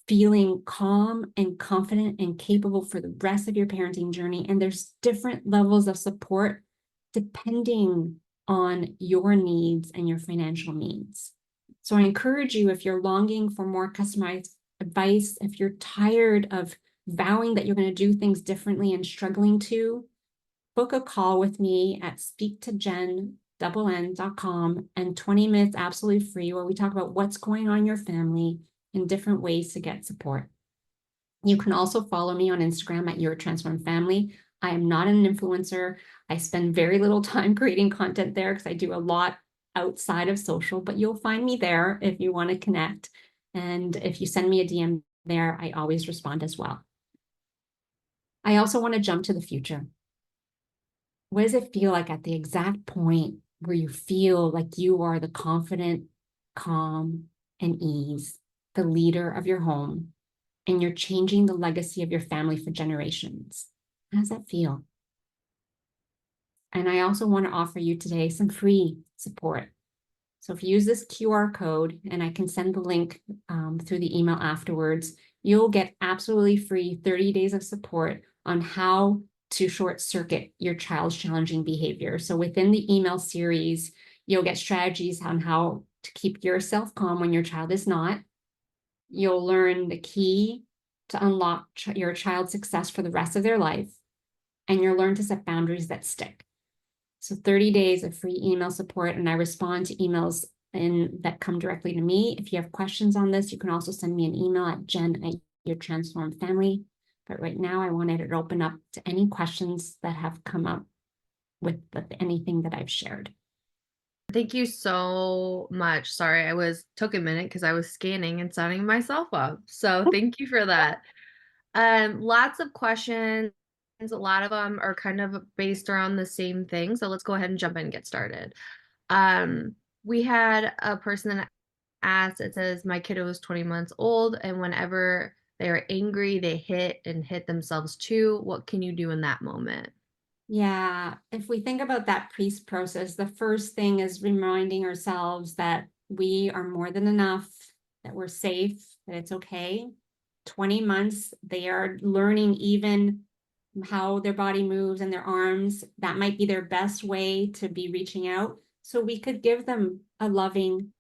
feeling calm and confident and capable for the rest of your parenting journey. And there's different levels of support depending on your needs and your financial needs. So I encourage you, if you're longing for more customized advice, if you're tired of vowing that you're going to do things differently and struggling to, book a call with me at speaktojen.com and 20 minutes absolutely free, where we talk about what's going on in your family and different ways to get support. You can also follow me on Instagram at Your Transformed Family. I am not an influencer. I spend very little time creating content there because I do a lot outside of social, but you'll find me there if you want to connect. And if you send me a DM there, I always respond as well. I also want to jump to the future. What does it feel like at the exact point where you feel like you are the confident, calm, and ease, the leader of your home, and you're changing the legacy of your family for generations? How does that feel? And I also want to offer you today some free support. So if you use this QR code, and I can send the link through the email afterwards, you'll get absolutely free 30 days of support on how to short circuit your child's challenging behavior. So within the email series, you'll get strategies on how to keep yourself calm when your child is not. You'll learn the key to unlock your child's success for the rest of their life, and you'll learn to set boundaries that stick. So 30 days of free email support, and I respond to emails that come directly to me. If you have questions on this, you can also send me an email at jen@yourtransformedfamily. But right now, I wanted to open up to any questions that have come up with anything that I've shared. Thank you so much. Sorry, I was took a minute because I was scanning and signing myself up. So thank you for that. Lots of questions. A lot of them are kind of based around the same thing. So let's go ahead and jump in and get started. Um, we had a person that asked, it says, my kiddo is 20 months old, and whenever they are angry, they hit themselves too. What can you do in that moment? Yeah, if we think about that priest process, the first thing is reminding ourselves that we are more than enough, that we're safe, that it's okay. 20 months, they are learning even how their body moves and their arms. That might be their best way to be reaching out. So we could give them a loving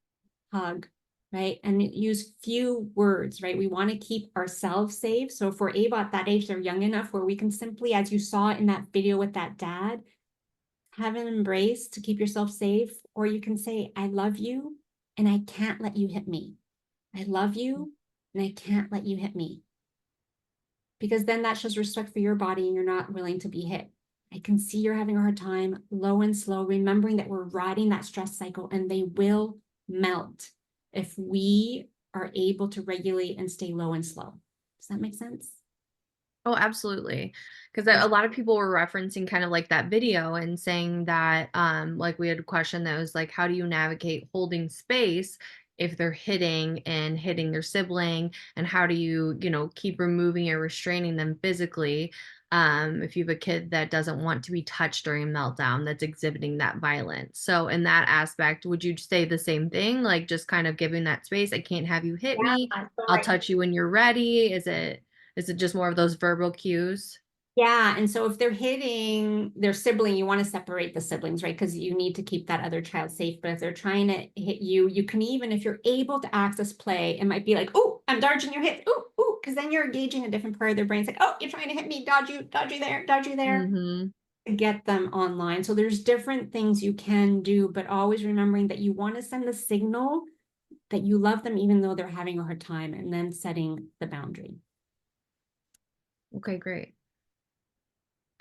hug, right? And use few words, right? We want to keep ourselves safe. So if we're able at that age, they're young enough where we can simply, as you saw in that video with that dad, have an embrace to keep yourself safe. Or you can say, I love you and I can't let you hit me. I love you and I can't let you hit me. Because then that shows respect for your body and you're not willing to be hit. I can see you're having a hard time, low and slow, remembering that we're riding that stress cycle and they will melt if we are able to regulate and stay low and slow. Does that make sense? Oh, absolutely. Because Yes. a lot of people were referencing kind of like that video and saying that, like we had a question that was like, how do you navigate holding space if they're hitting their sibling? And how do you, keep removing or restraining them physically? If you have a kid that doesn't want to be touched during meltdown, that's exhibiting that violence. So in that aspect, would you say the same thing? Like just kind of giving that space? I can't have you hit me. Yeah, so I'll touch you when you're ready. Is it just more of those verbal cues? yeah, and so if they're hitting their sibling, you want to separate the siblings, right? Because you need to keep that other child safe. But if they're trying to hit you, you can even, if you're able to access play, it might be like, oh, I'm dodging your hit. Oh, oh, because then you're engaging a different part of their brain. It's like, oh, you're trying to hit me, dodge you there, dodge you there. Mhm. Get them online. So there's different things you can do, but always remembering that you want to send the signal that you love them, even though they're having a hard time, and then setting the boundary. Okay, great.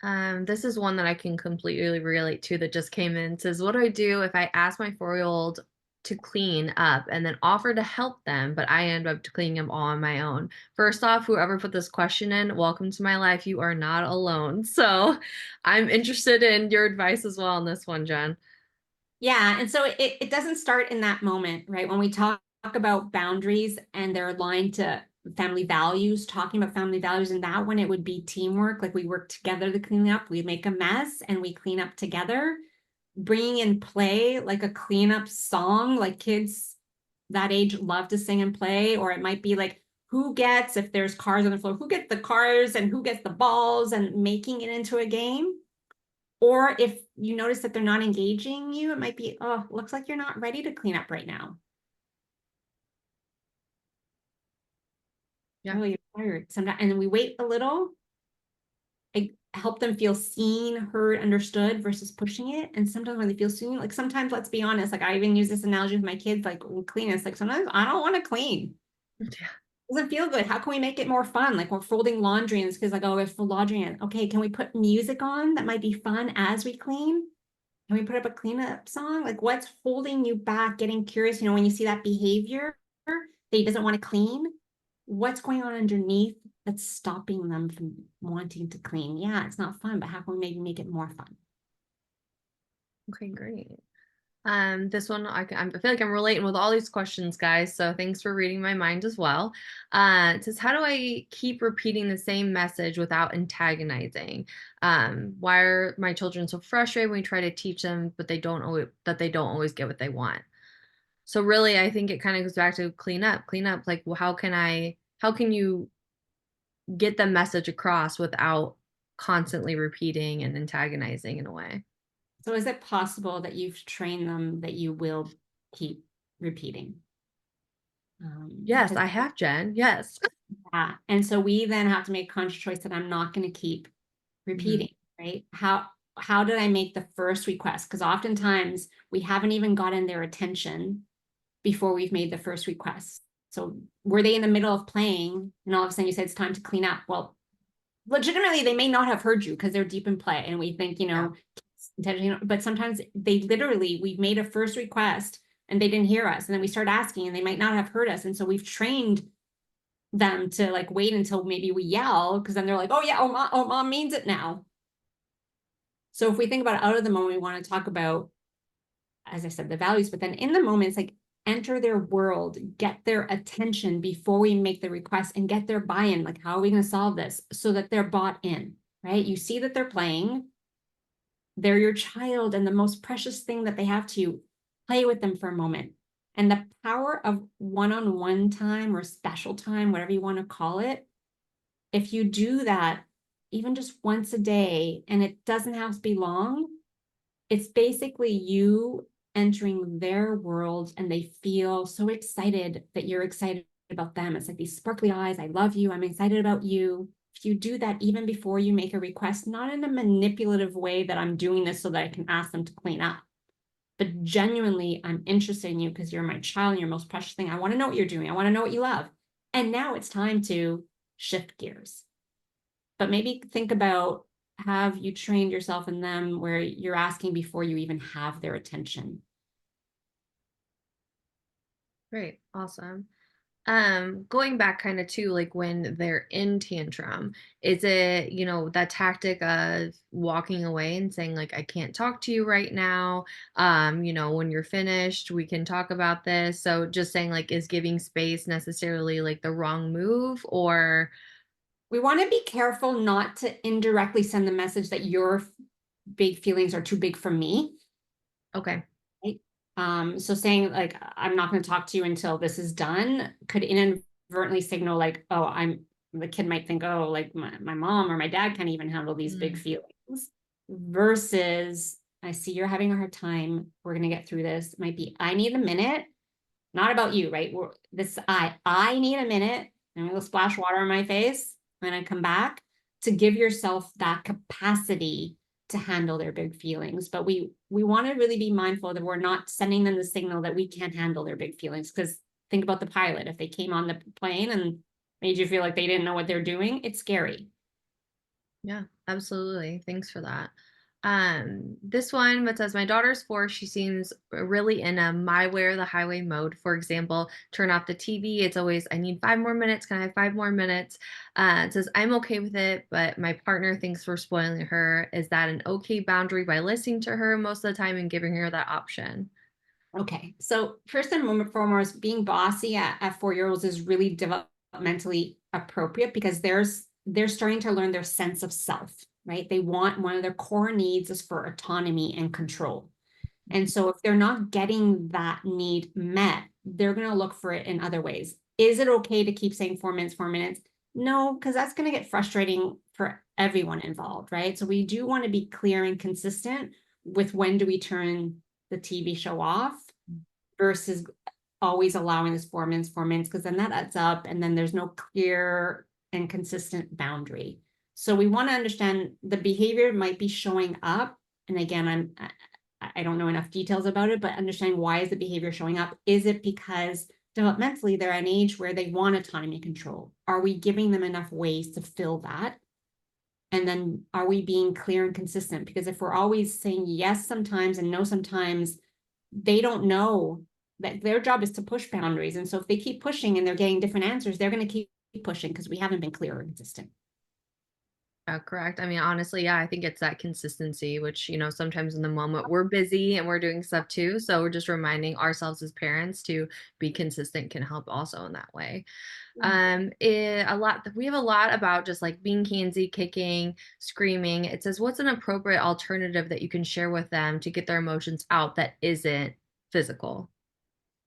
This is one that I can completely relate to that just came in. It says, what do I do if I ask my 4-year-old to clean up and then offer to help them, but I end up cleaning them all on my own? First off, whoever put this question in, welcome to my life. You are not alone. So I'm interested in your advice as well on this one, Jen. Yeah, and so it doesn't start in that moment, right? When we talk about boundaries and they're aligned to family values, talking about family values, and that one it would be teamwork. Like we work together to clean up, we make a mess and we clean up together. Bringing in play, like a cleanup song, like kids that age love to sing and play, or it might be like who gets, if there's cars on the floor, who gets the cars and who gets the balls and making it into a game. Or if you notice that they're not engaging you, it might be, oh, looks like you're not ready to clean up right now. Yeah. Oh, you're tired. Sometimes, and then we wait a little. I help them feel seen, heard, understood versus pushing it. And sometimes when they feel seen, like sometimes, let's be honest, like I even use this analogy with my kids, like clean. It's like sometimes I don't want to clean. Yeah. Doesn't feel good. How can we make it more fun? Like we're folding laundry and it's because like, oh, we fold laundry in. Okay, can we put music on that might be fun as we clean? Can we put up a cleanup song? Like what's holding you back, getting curious, when you see that behavior that he doesn't want to clean, what's going on underneath that's stopping them from wanting to clean? Yeah, it's not fun, but how can we maybe make it more fun? Okay, great. This one I feel like I'm relating with all these questions, guys. So thanks for reading my mind as well. It says, how do I keep repeating the same message without antagonizing? Why are my children so frustrated when we try to teach them, but they don't always get what they want? So really, I think it kind of goes back to clean up. Like, well, how can you get the message across without constantly repeating and antagonizing in a way? So is it possible that you've trained them that you will keep repeating? Yes, Because I have, Jen. Yes. yeah, and so we then have to make a conscious choice that I'm not going to keep Mhm. repeating, right? How did I make the first request? Because oftentimes we haven't even gotten their attention before we've made the first request. So were they in the middle of playing and all of a sudden you said it's time to clean up? Well, legitimately they may not have heard you because they're deep in play and we think, Yeah. intentionally, but sometimes they literally, we've made a first request and they didn't hear us. And then we start asking and they might not have heard us. And so we've trained them to like wait until maybe we yell, because then they're like, oh yeah, oh mom means it now. So if we think about out of the moment, we want to talk about, as I said, the values, but then in the moment, it's like enter their world, get their attention before we make the request and get their buy-in. Like, how are we going to solve this so that they're bought in, right? You see that they're playing, they're your child, and the most precious thing that they have to you, play with them for a moment. And the power of one-on-one time or special time, whatever you want to call it, if you do that even just once a day, and it doesn't have to be long, it's basically you entering their world and they feel so excited that you're excited about them. It's like these sparkly eyes. I love you. I'm excited about you. If you do that even before you make a request, not in a manipulative way that I'm doing this so that I can ask them to clean up, but genuinely, I'm interested in you because you're my child and your most precious thing. I want to know what you're doing. I want to know what you love. And now it's time to shift gears. But maybe think about, have you trained yourself in them where you're asking before you even have their attention? Great. Awesome. Going back kind of to like when they're in tantrum, is it, that tactic of walking away and saying like, I can't talk to you right now. When you're finished, we can talk about this. So just saying like, is giving space necessarily like the wrong move or We want to be careful not to indirectly send the message that your big feelings are too big for me. okay. Right? So saying like, I'm not going to talk to you until this is done could inadvertently signal like, oh, the kid might think, oh, like my mom or my dad can't even handle these big Mm, feelings, versus I see you're having a hard time. We're going to get through this. It might be, I need a minute, not about you, right? I need a minute, and we'll splash water on my face when I come back, to give yourself that capacity to handle their big feelings. But we want to really be mindful that we're not sending them the signal that we can't handle their big feelings. Because think about the pilot. If they came on the plane and made you feel like they didn't know what they're doing, it's scary. yeah, absolutely. Thanks for that. This one that says my daughter's 4, she seems really in a my way or the highway mode. For example, turn off the TV. It's always, I need 5 more minutes. Can I have 5 more minutes? It says I'm okay with it, but my partner thinks we're spoiling her. Is that an okay boundary by listening to her most of the time and giving her that option? Okay, so first and foremost, being bossy at 4-year-olds is really developmentally appropriate, because they're starting to learn their sense of self, right? They want, one of their core needs is for autonomy and control. And so if they're not getting that need met, they're going to look for it in other ways. Is it okay to keep saying 4 minutes, 4 minutes? No, because that's going to get frustrating for everyone involved, right? So we do want to be clear and consistent with when do we turn the TV show off versus always allowing this 4 minutes, 4 minutes, because then that adds up and then there's no clear and consistent boundary. So we want to understand the behavior might be showing up. And again, I don't know enough details about it, but understanding why is the behavior showing up? Is it because developmentally they're at an age where they want autonomy and control? Are we giving them enough ways to fill that? And then are we being clear and consistent? Because if we're always saying yes sometimes and no sometimes, they don't know that their job is to push boundaries. And so if they keep pushing and they're getting different answers, they're going to keep pushing because we haven't been clear or consistent. Correct. I mean, honestly, yeah, I think it's that consistency, which, sometimes in the moment we're busy and we're doing stuff too. So we're just reminding ourselves as parents to be consistent can help also in that way. We have a lot about just like being handsy, kicking, screaming. It says, what's an appropriate alternative that you can share with them to get their emotions out that isn't physical?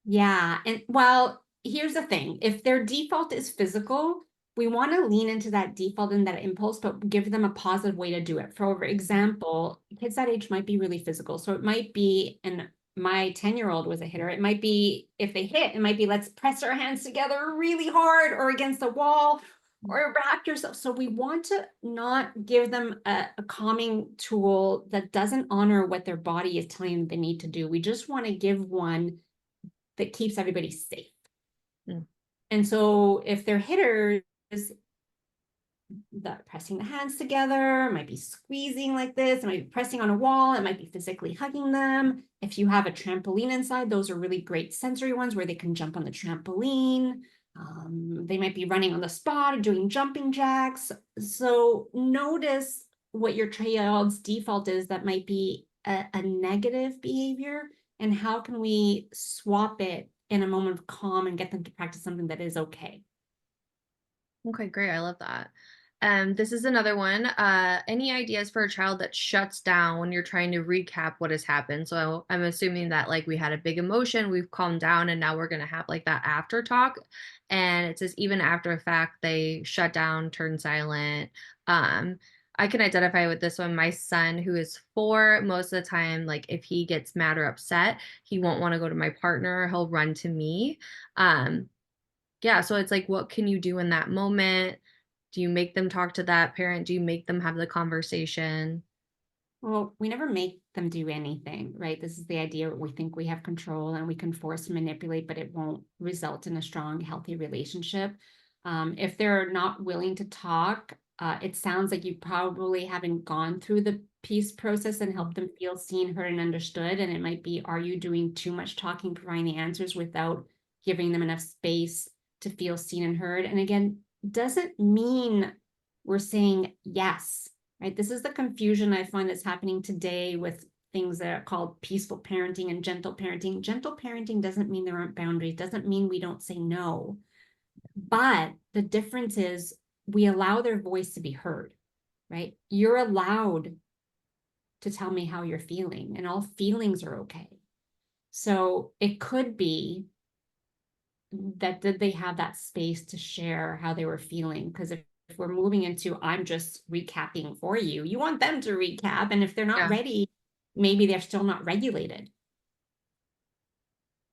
Yeah. And well, here's the thing. If their default is physical, we want to lean into that default and that impulse, but give them a positive way to do it. For example, kids that age might be really physical. So it might be, and my 10-year-old was a hitter. It might be, if they hit, it might be, let's press our hands together really hard or against the wall or wrap yourself. So we want to not give them a calming tool that doesn't honor what their body is telling them they need to do. We just want to give one that keeps everybody safe. Mm, And so if they're hitters, pressing the hands together, it might be squeezing like this, it might be pressing on a wall, it might be physically hugging them. If you have a trampoline inside, those are really great sensory ones where they can jump on the trampoline. They might be running on the spot or doing jumping jacks. So notice what your child's default is that might be a negative behavior, and how can we swap it in a moment of calm and get them to practice something that is okay. Okay, great. I love that. This is another one. Any ideas for a child that shuts down when you're trying to recap what has happened? So I'm assuming that like we had a big emotion, we've calmed down, and now we're gonna have like that after talk. And it says even after a fact, they shut down, turn silent. Um, I can identify with this one. My son, who is 4, most of the time, like if he gets mad or upset, he won't want to go to my partner. He'll run to me. Um, yeah, so it's like, what can you do in that moment? Do you make them talk to that parent? Do you make them have the conversation? Well, we never make them do anything, right? This is the idea. We think we have control and we can force and manipulate, but it won't result in a strong, healthy relationship. If they're not willing to talk, it sounds like you probably haven't gone through the peace process and helped them feel seen, heard, and understood. And it might be, are you doing too much talking, providing the answers without giving them enough space to feel seen and heard? And again, doesn't mean we're saying yes, right? This is the confusion I find that's happening today with things that are called peaceful parenting and gentle parenting. Gentle parenting doesn't mean there aren't boundaries, doesn't mean we don't say no. But the difference is we allow their voice to be heard, right? You're allowed to tell me how you're feeling, and all feelings are okay. So it could be that did they have that space to share how they were feeling? Because if we're moving into I'm just recapping for you, you want them to recap. And if they're not Yeah, ready, maybe they're still not regulated.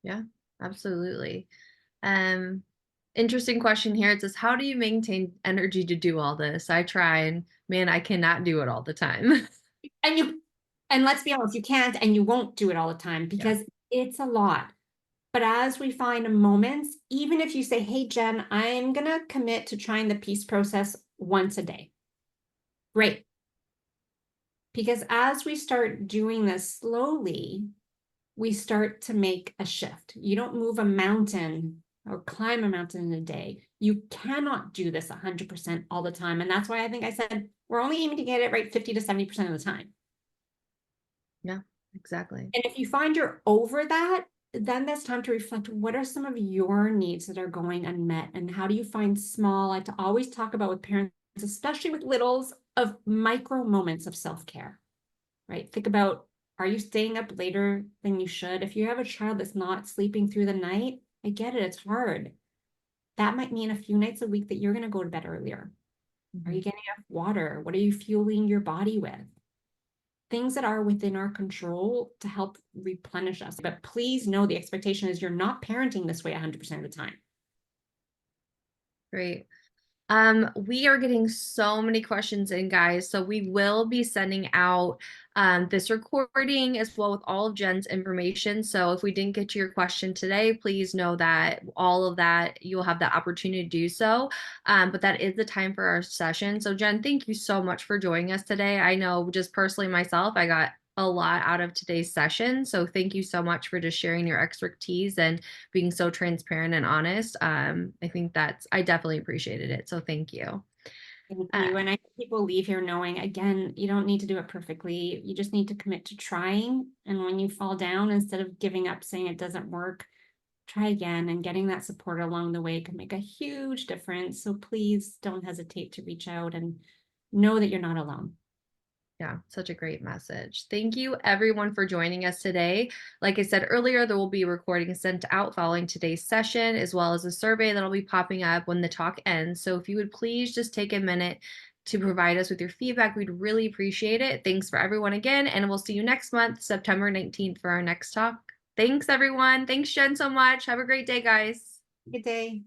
yeah, absolutely. Um, Interesting question here. It says, how do you maintain energy to do all this? I try and man, I cannot do it all the time. And and let's be honest, you can't and you won't do it all the time Yeah. because it's a lot. But as we find moments, even if you say, hey, Jen, I'm going to commit to trying the peace process once a day. Great. Because as we start doing this slowly, we start to make a shift. You don't move a mountain or climb a mountain in a day. You cannot do this 100% all the time. And that's why I think I said we're only aiming to get it right 50 to 70% of the time. Yeah, exactly. And if you find you're over that, then there's time to reflect, what are some of your needs that are going unmet? And how do you find small, I like to always talk about with parents, especially with littles, of micro moments of self-care, right? Think about, are you staying up later than you should? If you have a child that's not sleeping through the night, I get it, it's hard. That might mean a few nights a week that you're going to go to bed earlier. Are you Mhm. getting enough water? What are you fueling your body with? Things that are within our control to help replenish us. But please know the expectation is you're not parenting this way 100% of the time. Great. We are getting so many questions in, guys. So we will be sending out this recording as well with all of Jen's information. So if we didn't get to your question today, please know that all of that you'll have the opportunity to do so. But that is the time for our session. So Jen, thank you so much for joining us today. I know just personally myself, I got a lot out of today's session. So thank you so much for just sharing your expertise and being so transparent and honest. I think I definitely appreciated it. So thank you. Thank Uh, you. And I think people leave here knowing, again, you don't need to do it perfectly. You just need to commit to trying. And when you fall down, instead of giving up, saying it doesn't work, try again. And getting that support along the way can make a huge difference. So please don't hesitate to reach out and know that you're not alone. Yeah, such a great message. Thank you everyone for joining us today. Like I said earlier, there will be a recording sent out following today's session, as well as a survey that'll be popping up when the talk ends. So if you would please just take a minute to provide us with your feedback, we'd really appreciate it. Thanks for everyone again, and we'll see you next month, September 19th, for our next talk. Thanks, everyone. Thanks, Jen, so much. Have a great day, guys. Good day.